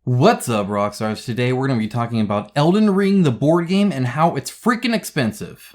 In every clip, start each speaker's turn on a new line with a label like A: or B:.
A: What's up, Rockstars? Today we're going to be talking about Elden Ring, the board game, and how it's freaking expensive.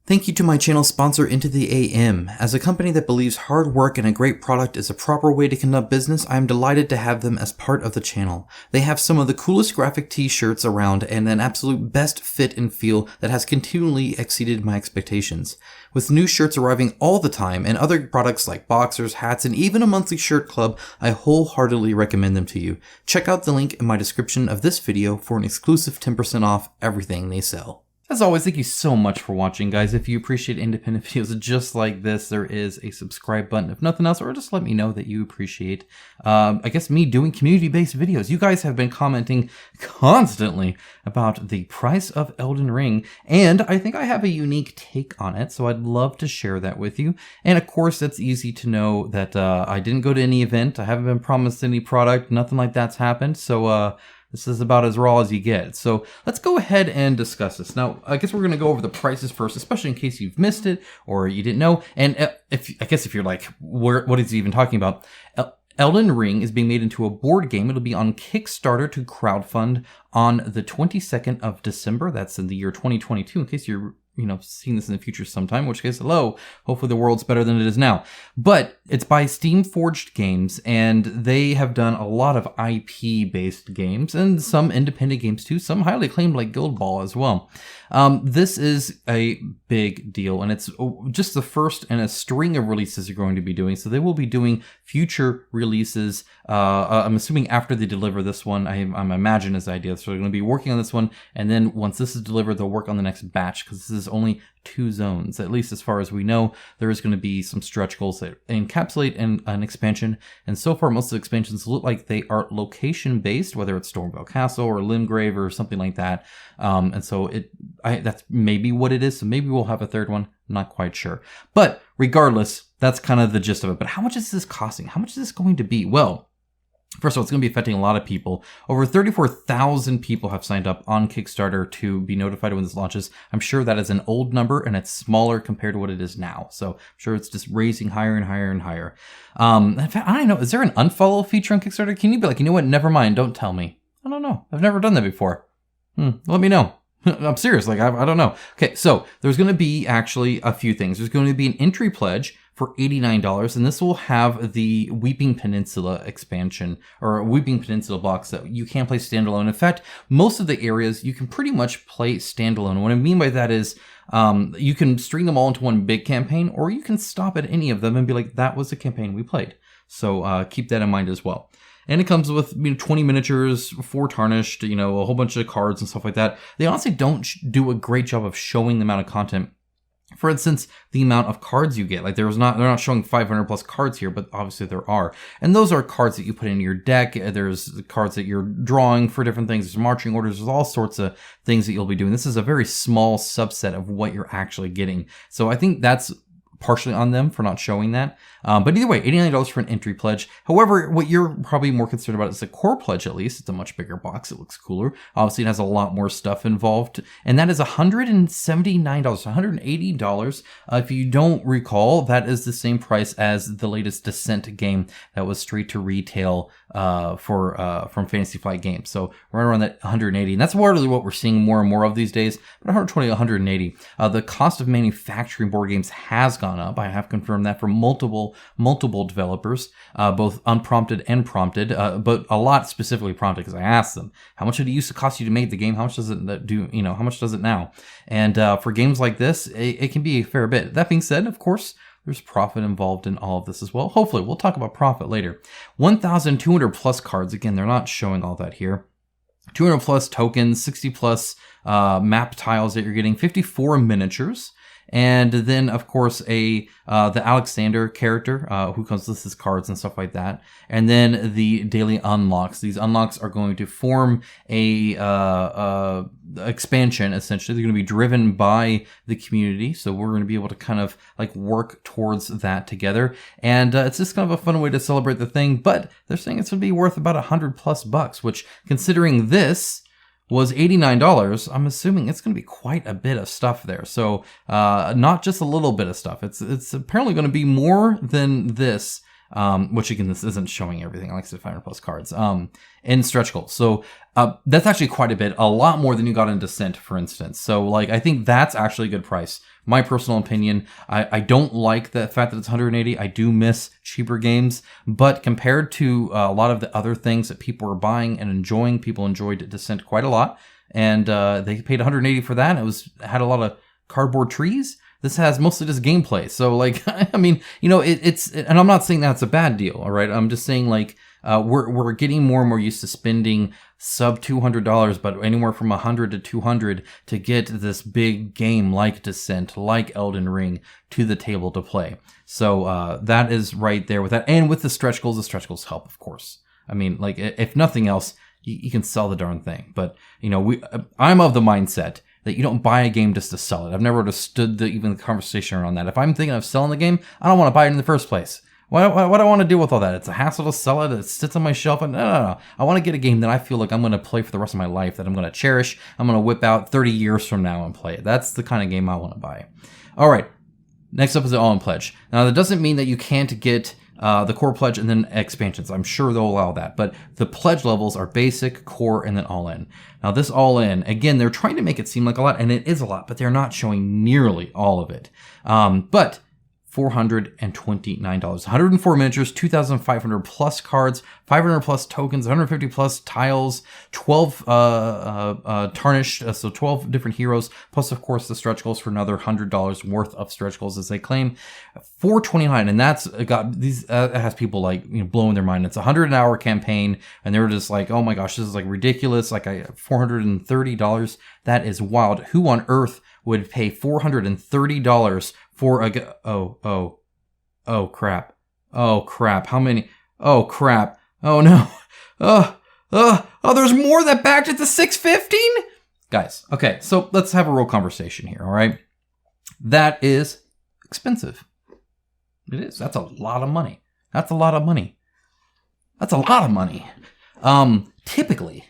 A: Thank you to my channel sponsor Into the AM. As a company that believes hard work and a great product is a proper way to conduct business, I am delighted to have them as part of the channel. They have some of the coolest graphic t-shirts around and an absolute best fit and feel that has continually exceeded my expectations. With new shirts arriving all the time and other products like boxers, hats, and even a monthly shirt club, I wholeheartedly recommend them to you. Check out the link in my description of this video for an exclusive 10% off everything they sell. As always, thank you so much for watching, guys. If you appreciate independent videos just like this, there is a subscribe button, if nothing else, or just let me know that you appreciate, I guess, me doing community-based videos. You guys have been commenting constantly about the price of Elden Ring, and I think I have a unique take on it, so I'd love to share that with you. And of course, it's easy to know that I didn't go to any event. I haven't been promised any product. Nothing like that's happened, so this is about as raw as you get. So let's go ahead and discuss this. Now, I guess we're going to go over the prices first, especially in case you've missed it or you didn't know. And if you're like, what is he even talking about? Elden Ring is being made into a board game. It'll be on Kickstarter to crowdfund on the 22nd of December. That's in the year 2022, in case you're seeing this in the future sometime, in which case, hello, hopefully the world's better than it is now. But it's by Steam Forged Games, and they have done a lot of IP-based games, and some independent games too, some highly acclaimed like Guild Ball as well. This is a big deal, and it's just the first in a string of releases they're going to be doing, so they will be doing future releases, I'm assuming after they deliver this one. I'm imagining this idea, so they're going to be working on this one, and then once this is delivered, they'll work on the next batch, because this is only 2 zones, at least as far as we know. There is going to be some stretch goals that encapsulate an expansion, and so far most of the expansions look like they are location based, whether it's Stormvale Castle or Limgrave or something like that. And so that's maybe what it is. So maybe we'll have a third one. Not quite sure, but regardless, that's kind of the gist of it. But how much is this costing? How much is this going to be? Well, first of all, it's going to be affecting a lot of people. Over 34,000 people have signed up on Kickstarter to be notified when this launches. I'm sure that is an old number, and it's smaller compared to what it is now. So I'm sure it's just raising higher and higher and higher. In fact, I don't know. Is there an unfollow feature on Kickstarter? Can you be like, you know what? Never mind. Don't tell me. I don't know. I've never done that before. Let me know. I'm serious. Like, I don't know. Okay, so there's going to be actually a few things. There's going to be an entry pledge for $89, and this will have the Weeping Peninsula expansion, or Weeping Peninsula box that you can play standalone. In fact, most of the areas you can pretty much play standalone. What I mean by that is you can string them all into one big campaign, or you can stop at any of them and be like, that was the campaign we played. So keep that in mind as well. And it comes with 20 miniatures, 4 tarnished, a whole bunch of cards and stuff like that. They honestly don't do a great job of showing the amount of content. For instance, the amount of cards you get. Like they're not showing 500 plus cards here, but obviously there are. And those are cards that you put in your deck. There's cards that you're drawing for different things. There's marching orders. There's all sorts of things that you'll be doing. This is a very small subset of what you're actually getting. So I think that's partially on them for not showing that. But either way, $89 for an entry pledge. However, what you're probably more concerned about is the core pledge, at least. It's a much bigger box. It looks cooler. Obviously, it has a lot more stuff involved. And that is $179, $180. If you don't recall, that is the same price as the latest Descent game that was straight to retail from Fantasy Flight Games. So right around that 180. And that's really what we're seeing more and more of these days. But 120, 180. The cost of manufacturing board games has gone up. I have confirmed that for multiple developers, both unprompted and prompted, but a lot specifically prompted because I asked them, how much did it used to cost you to make the game? How much does it do? How much does it now? And for games like this, it can be a fair bit. That being said, of course, there's profit involved in all of this as well. Hopefully, we'll talk about profit later. 1,200 plus cards. Again, they're not showing all that here. 200 plus tokens, 60 plus map tiles that you're getting, 54 miniatures. And then, of course, the Alexander character, who comes with his cards and stuff like that. And then the daily unlocks. These unlocks are going to form a expansion, essentially. They're going to be driven by the community. So we're going to be able to kind of like work towards that together. And it's just kind of a fun way to celebrate the thing. But they're saying it's going to be worth about $100+ bucks, which, considering this was $89. I'm assuming it's going to be quite a bit of stuff there. So not just a little bit of stuff. It's apparently going to be more than this. Which again, this isn't showing everything. Like I said, 500 plus cards, in stretch goals. So, that's actually quite a bit, a lot more than you got in Descent, for instance. So like, I think that's actually a good price. My personal opinion, I don't like the fact that it's 180. I do miss cheaper games, but compared to a lot of the other things that people were buying and enjoying, people enjoyed Descent quite a lot. And, they paid 180 for that. It had a lot of cardboard trees. This has mostly just gameplay. So like, I mean, you know, it's, and I'm not saying that's a bad deal. All right. I'm just saying like, we're getting more and more used to spending sub $200, but anywhere from 100 to 200 to get this big game like Descent, like Elden Ring to the table to play. So, that is right there with that. And with the stretch goals help, of course. I mean, like, if nothing else, you can sell the darn thing. But, you know, I'm of the mindset that you don't buy a game just to sell it. I've never understood even the conversation around that. If I'm thinking of selling the game, I don't want to buy it in the first place. What do I want to do with all that? It's a hassle to sell it. It sits on my shelf. And no. I want to get a game that I feel like I'm going to play for the rest of my life, that I'm going to cherish. I'm going to whip out 30 years from now and play it. That's the kind of game I want to buy. All right. Next up is the All-In Pledge. Now, that doesn't mean that you can't get the core pledge and then expansions. I'm sure they'll allow that. But the pledge levels are basic, core, and then all-in. Now this all-in, again, they're trying to make it seem like a lot, and it is a lot, but they're not showing nearly all of it. But $429. 104 miniatures, 2,500 plus cards, 500 plus tokens, 150 plus tiles, 12 tarnished, so 12 different heroes, plus of course the stretch goals for another $100 worth of stretch goals as they claim. $429, and that's got these. It has people like, you know, blowing their mind. It's a 100-hour campaign, and they're just like, oh my gosh, this is like ridiculous. Like $430. That is wild. Who on earth would pay $430 for a oh crap. How many? Oh crap. Oh no. There's more that backed it to 615? Guys, okay, so let's have a real conversation here, all right? That is expensive. It is. That's a lot of money. Typically,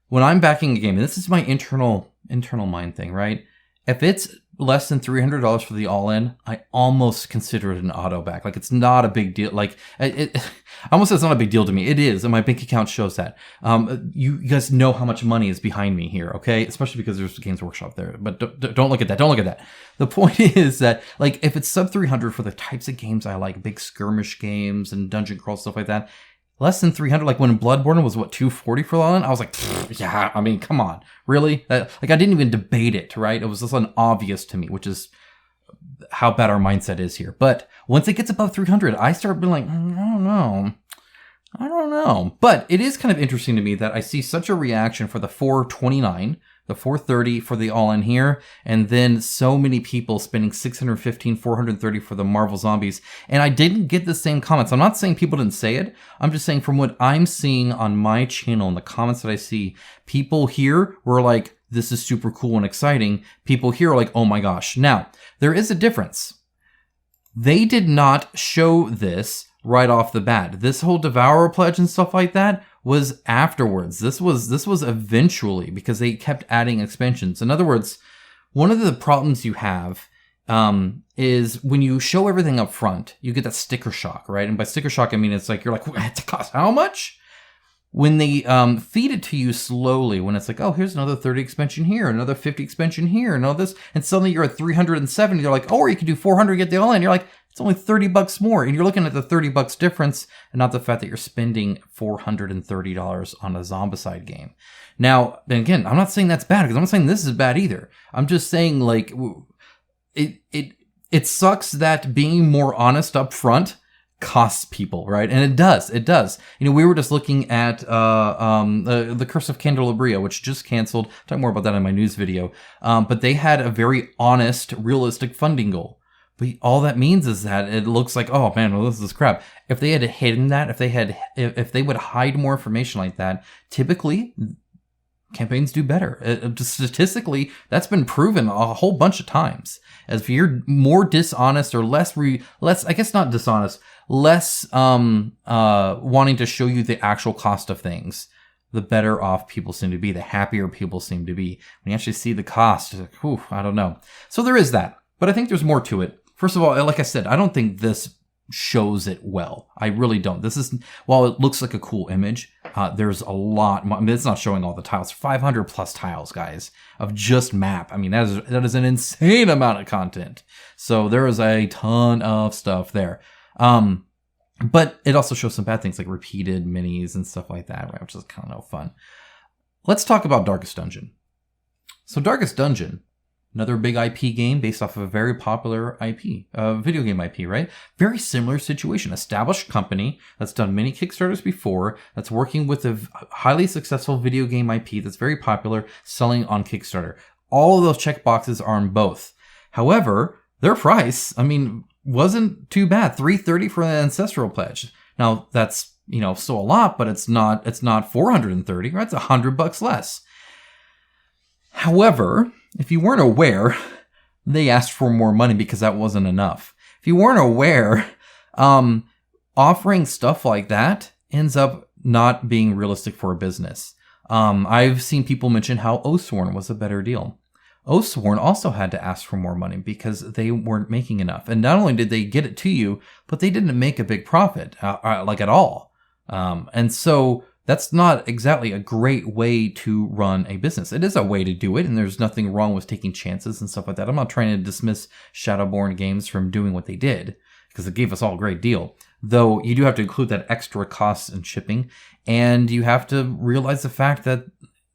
A: when I'm backing a game, and this is my internal mind thing, right? If it's less than $300 for the all-in, I almost consider it an auto back. Like, it's not a big deal. Like, I almost say it's not a big deal to me. It is, and my bank account shows that. You guys know how much money is behind me here, okay? Especially because there's Games Workshop there. But don't look at that. Don't look at that. The point is that, like, if it's sub 300 for the types of games I like, big skirmish games and dungeon crawl stuff like that, less than 300, like when Bloodborne was what, 240 for all-in? I was like, yeah, I mean, come on, really? Like, I didn't even debate it, right? It was just obvious to me, which is how bad our mindset is here. But once it gets above 300, I start being like, I don't know. But it is kind of interesting to me that I see such a reaction for the 429, the 430 for the all-in here, and then so many people spending $615, $430 for the Marvel Zombies. And I didn't get the same comments. I'm not saying people didn't say it. I'm just saying from what I'm seeing on my channel and the comments that I see, people here were like, this is super cool and exciting. People here are like, oh my gosh. Now, there is a difference. They did not show this right off the bat. This whole Devourer pledge and stuff like that was afterwards. This was eventually, because they kept adding expansions. In other words, one of the problems you have is when you show everything up front, you get that sticker shock, right? And by sticker shock, I mean it's like you're like, it costs how much? When they feed it to you slowly, when it's like, oh, here's another 30 expansion here, another 50 expansion here, and all this, and suddenly you're at 370. They're like, oh, or you can do 400, get the all-in. You're like, it's only $30 more, and you're looking at the $30 difference, and not the fact that you're spending $430 on a Zombicide game. Now, and again, I'm not saying that's bad, because I'm not saying this is bad either. I'm just saying, like, it sucks that being more honest up front costs people, right? And it does. You know, we were just looking at the Curse of Candelabria, which just canceled. I'll talk more about that in my news video. But they had a very honest, realistic funding goal. But all that means is that it looks like, oh man, well, this is crap. If they had hidden that, if they would hide more information like that, typically campaigns do better. Statistically, that's been proven a whole bunch of times. As if you're more dishonest or less, I guess not dishonest, less wanting to show you the actual cost of things, the better off people seem to be, the happier people seem to be. When you actually see the cost, it's like, whew, I don't know. So there is that. But I think there's more to it. First of all, like I said, I don't think this shows it well. I really don't. This is, while it looks like a cool image, there's a lot. I mean, it's not showing all the tiles. 500 plus tiles, guys, of just map. I mean, that is an insane amount of content. So there is a ton of stuff there. But it also shows some bad things like repeated minis and stuff like that, right? Which is kind of no fun. Let's talk about Darkest Dungeon. So Darkest Dungeon, another big IP game based off of a very popular IP, video game IP, right? Very similar situation. Established company that's done many Kickstarters before, that's working with a highly successful video game IP that's very popular, selling on Kickstarter. All of those checkboxes are on both. However, their price, I mean, wasn't too bad. $330 for an Ancestral Pledge. Now, that's, still a lot, but it's not $430, right? It's $100 less. However, if you weren't aware, they asked for more money because that wasn't enough. If you weren't aware, offering stuff like that ends up not being realistic for a business. I've seen people mention how Oathsworn was a better deal. Oathsworn also had to ask for more money because they weren't making enough. And not only did they get it to you, but they didn't make a big profit, like at all. And so that's not exactly a great way to run a business. It is a way to do it, and there's nothing wrong with taking chances and stuff like that. I'm not trying to dismiss Shadowborn Games from doing what they did, because it gave us all a great deal. Though you do have to include that extra cost in shipping, and you have to realize the fact that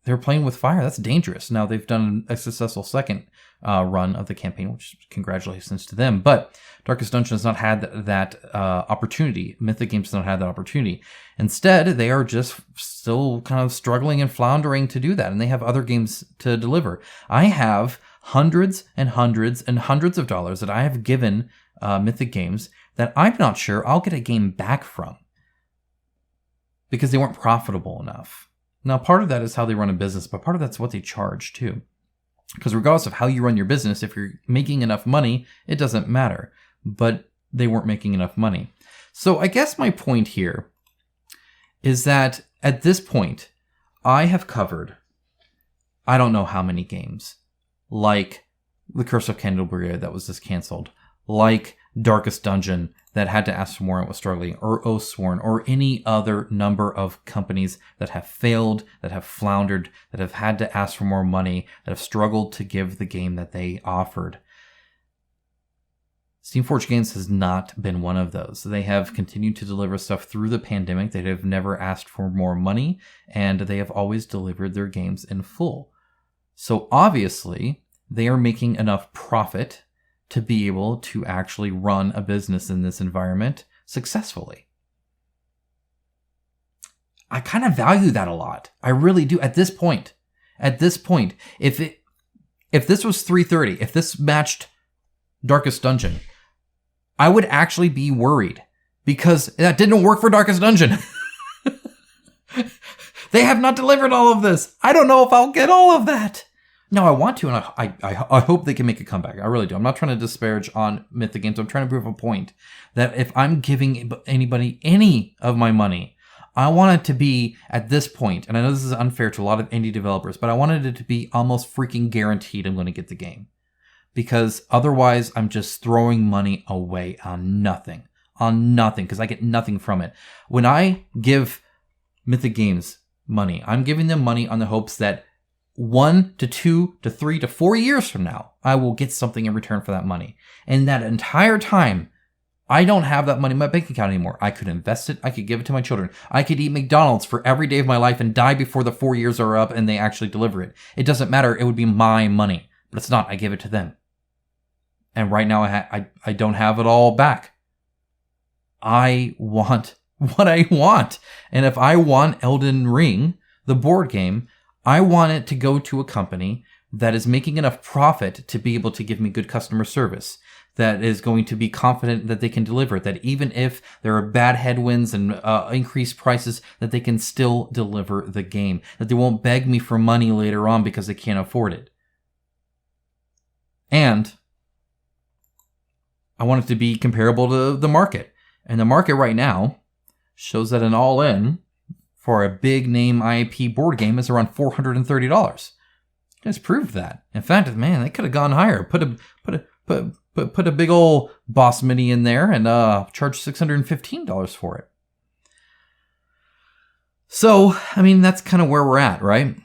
A: they're playing with fire. That's dangerous. Now, they've done a successful second run of the campaign, which congratulations to them. But Darkest Dungeon has not had that opportunity. Mythic Games has not had that opportunity. Instead, they are just still kind of struggling and floundering to do that, and they have other games to deliver. I have hundreds and hundreds and hundreds of dollars that I have given Mythic Games that I'm not sure I'll get a game back from because they weren't profitable enough. Now, part of that is how they run a business, but part of that's what they charge too. Because regardless of how you run your business, if you're making enough money, it doesn't matter. But they weren't making enough money. So I guess my point here is that at this point, I have covered, I don't know how many games, like The Curse of Candleberry that was just canceled, like Darkest Dungeon that had to ask for more and was struggling, or Oathsworn, or any other number of companies that have failed, that have floundered, that have had to ask for more money, that have struggled to give the game that they offered. Steamforged Games has not been one of those. They have continued to deliver stuff through the pandemic. They have never asked for more money, and they have always delivered their games in full. So obviously, they are making enough profit to be able to actually run a business in this environment successfully. I kind of value that a lot. I really do. At this point, if this was 330, if this matched Darkest Dungeon, I would actually be worried because that didn't work for Darkest Dungeon. They have not delivered all of this. I don't know if I'll get all of that. No, I want to, and I hope they can make a comeback. I really do. I'm not trying to disparage on Mythic Games. I'm trying to prove a point that if I'm giving anybody any of my money, I want it to be at this point, and I know this is unfair to a lot of indie developers, but I wanted it to be almost freaking guaranteed I'm going to get the game. Because otherwise, I'm just throwing money away on nothing, because I get nothing from it. When I give Mythic Games money, I'm giving them money on the hopes that 1 to 2 to 3 to 4 years from now, I will get something in return for that money. And that entire time, I don't have that money in my bank account anymore. I could invest it. I could give it to my children. I could eat McDonald's for every day of my life and die before the 4 years are up and they actually deliver it. It doesn't matter. It would be my money, but it's not. I give it to them. And right now, I don't have it all back. I want what I want. And if I want Elden Ring, the board game, I want it to go to a company that is making enough profit to be able to give me good customer service, that is going to be confident that they can deliver it, that even if there are bad headwinds and increased prices, that they can still deliver the game, that they won't beg me for money later on because they can't afford it. And I want it to be comparable to the market. And the market right now shows that an all-in for a big name IP board game is around $430. You guys proved that. In fact, man, they could have gone higher. Put a big old boss mini in there and charge $615 for it. So, I mean, that's kind of where we're at, right?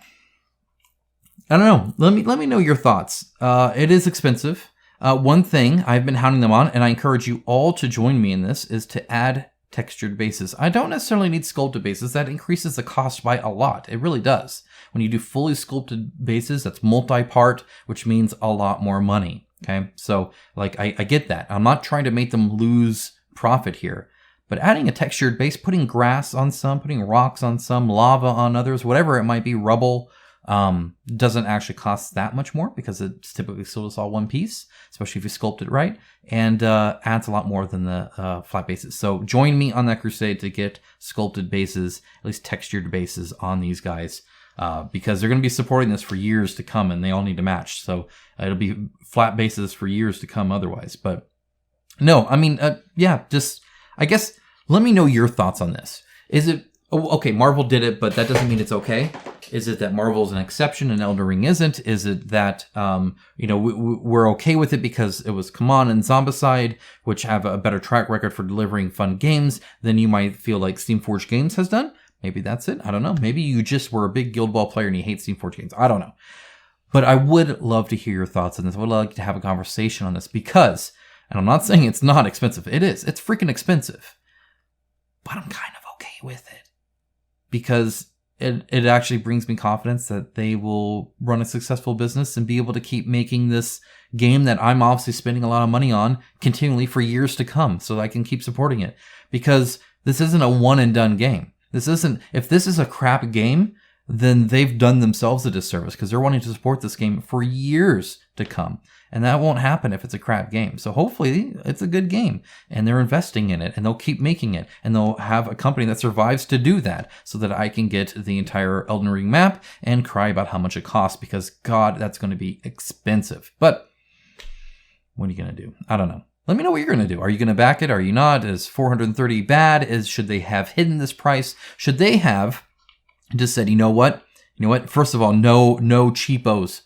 A: I don't know. Let me know your thoughts. It is expensive. One thing I've been hounding them on, and I encourage you all to join me in this, is to add textured bases. I don't necessarily need sculpted bases. That increases the cost by a lot. It really does. When you do fully sculpted bases, that's multi-part, which means a lot more money. Okay, so like I get that. I'm not trying to make them lose profit here. But adding a textured base, putting grass on some, putting rocks on some, lava on others, whatever it might be, rubble, doesn't actually cost that much more because it's typically still just all one piece, especially if you sculpt it right, and adds a lot more than the flat bases. So join me on that crusade to get sculpted bases, at least textured bases on these guys, because they're going to be supporting this for years to come, and they all need to match. So it'll be flat bases for years to come otherwise. But no, I mean, yeah, just, I guess, let me know your thoughts on this. Is it, okay, Marvel did it, but that doesn't mean it's okay. Is it that Marvel's an exception and Elden Ring isn't? Is it that, we're okay with it because it was Command and Zombicide, which have a better track record for delivering fun games than you might feel like Steamforged Games has done? Maybe that's it. I don't know. Maybe you just were a big Guild Ball player and you hate Steamforged Games. I don't know. But I would love to hear your thoughts on this. I would like to have a conversation on this because, and I'm not saying it's not expensive. It is. It's freaking expensive. But I'm kind of okay with it because it actually brings me confidence that they will run a successful business and be able to keep making this game that I'm obviously spending a lot of money on continually for years to come so that I can keep supporting it. Because this isn't a one and done game. If this is a crap game, then they've done themselves a disservice because they're wanting to support this game for years to come. And that won't happen if it's a crap game. So hopefully it's a good game and they're investing in it and they'll keep making it and they'll have a company that survives to do that so that I can get the entire Elden Ring map and cry about how much it costs because God, that's going to be expensive. But what are you going to do? I don't know. Let me know what you're going to do. Are you going to back it? Are you not? Is 430 bad? Should they have hidden this price? Should they have just said, you know what? First of all, no cheapos.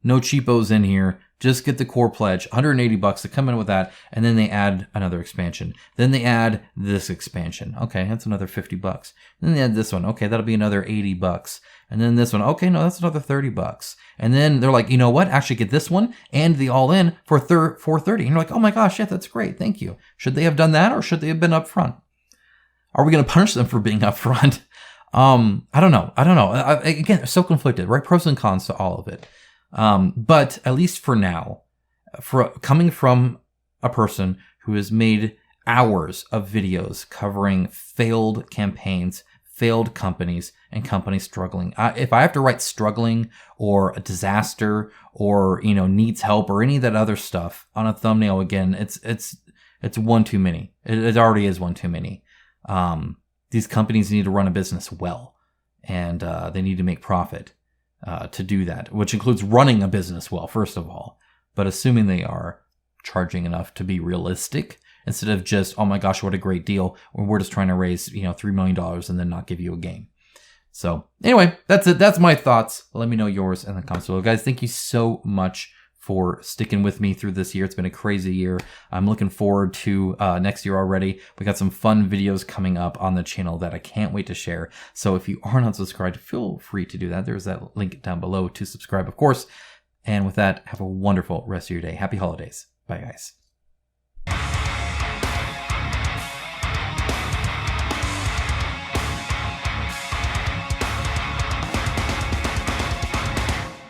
A: No cheapos in here. Just get the core pledge, $180 to come in with that, and then they add another expansion. Then they add this expansion. Okay, that's another $50. Then they add this one. Okay, that'll be another $80. And then this one. Okay, no, that's another $30. And then they're like, you know what? Actually get this one and the all-in for $430. And you're like, oh my gosh, yeah, that's great. Thank you. Should they have done that or should they have been upfront? Are we going to punish them for being upfront? I don't know. Again, so conflicted, right? Pros and cons to all of it. But at least for now, coming from a person who has made hours of videos covering failed campaigns, failed companies, and companies struggling. If I have to write struggling or a disaster or, needs help or any of that other stuff on a thumbnail again, it's one too many. It already is one too many. These companies need to run a business well, and they need to make profit to do that, which includes running a business well, first of all, but assuming they are charging enough to be realistic instead of just, oh my gosh, what a great deal, when we're just trying to raise, $3 million and then not give you a game. So anyway, that's it. That's my thoughts. Let me know yours in the comments below. Guys, thank you so much for sticking with me through this year. It's been a crazy year. I'm looking forward to next year already. We got some fun videos coming up on the channel that I can't wait to share. So if you are not subscribed, feel free to do that. There's that link down below to subscribe, of course. And with that, have a wonderful rest of your day. Happy holidays. Bye, guys.